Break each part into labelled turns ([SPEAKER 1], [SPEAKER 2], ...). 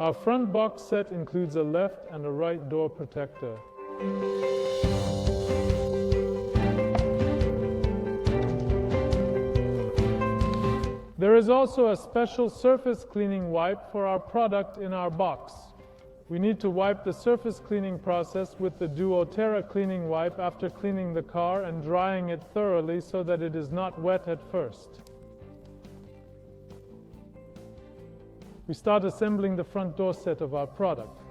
[SPEAKER 1] Our front box set includes a left and a right door protector. There is also a special surface cleaning wipe for our product in our box. We need to wipe the surface cleaning process with the Duotera cleaning wipe after cleaning the car and drying it thoroughly so that it is not wet at first. We start assembling the front door set of our product.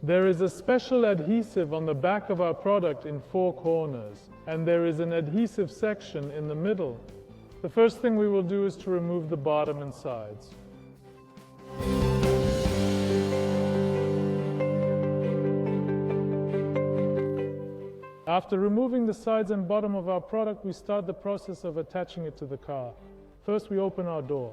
[SPEAKER 1] There is a special adhesive on the back of our product in 4 corners, and there is an adhesive section in the middle. The first thing we will do is to remove the bottom and sides. After removing the sides and bottom of our product, we start the process of attaching it to the car. First, we open our door.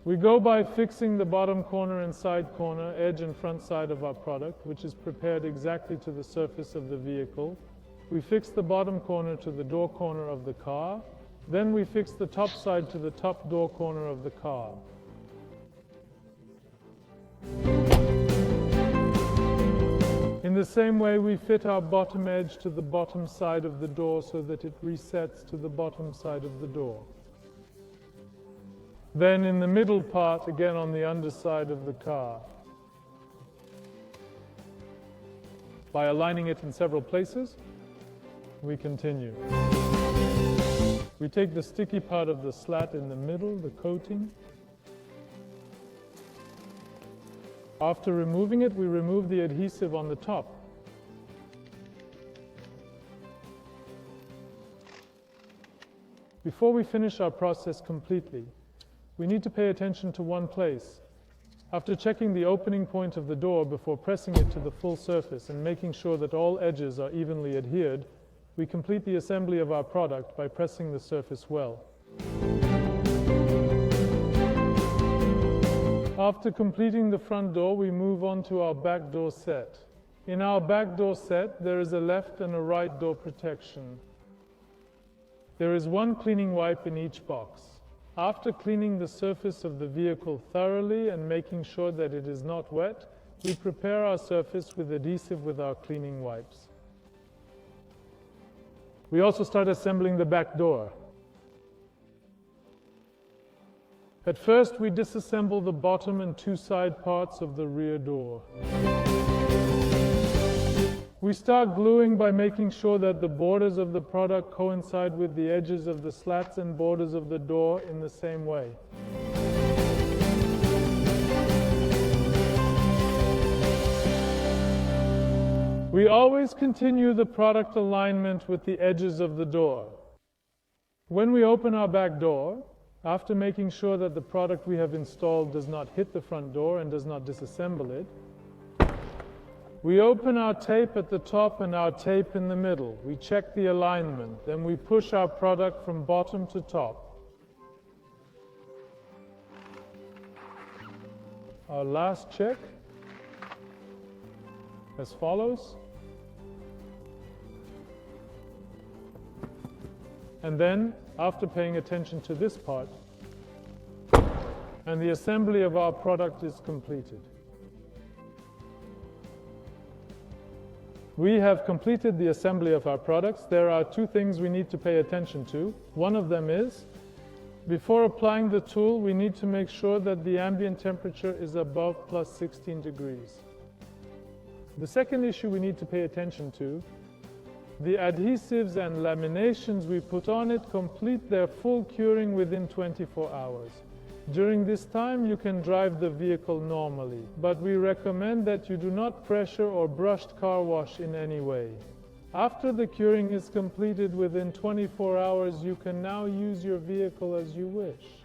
[SPEAKER 1] We go by fixing the bottom corner and side corner, edge and front side of our product, which is prepared exactly to the surface of the vehicle. We fix the bottom corner to the door corner of the car. Then we fix the top side to the top door corner of the car. In the same way, we fit our bottom edge to the bottom side of the door so that it resets to the bottom side of the door. Then in the middle part, again on the underside of the car. By aligning it in several places, we continue. We take the sticky part of the slat in the middle, the coating. After removing it, we remove the adhesive on the top. Before we finish our process completely, we need to pay attention to one place. After checking the opening point of the door before pressing it to the full surface and making sure that all edges are evenly adhered, we complete the assembly of our product by pressing the surface well. After completing the front door, we move on to our back door set. In our back door set, there is a left and a right door protection. There is one cleaning wipe in each box. After cleaning the surface of the vehicle thoroughly and making sure that it is not wet, we prepare our surface with adhesive with our cleaning wipes. We also start assembling the back door. At first, we disassemble the bottom and 2 side parts of the rear door. We start gluing by making sure that the borders of the product coincide with the edges of the slats and borders of the door in the same way. We always continue the product alignment with the edges of the door. When we open our back door, after making sure that the product we have installed does not hit the front door and does not disassemble it, we open our tape at the top and our tape in the middle. We check the alignment, then we push our product from bottom to top. Our last check as follows. And then, after paying attention to this part, and the assembly of our product is completed. We have completed the assembly of our products. There are 2 things we need to pay attention to. One of them is, before applying the tool, we need to make sure that the ambient temperature is above plus 16 degrees. The second issue we need to pay attention to, the adhesives and laminations we put on it complete their full curing within 24 hours. During this time, you can drive the vehicle normally, but we recommend that you do not pressure or brushed car wash in any way. After the curing is completed within 24 hours, you can now use your vehicle as you wish.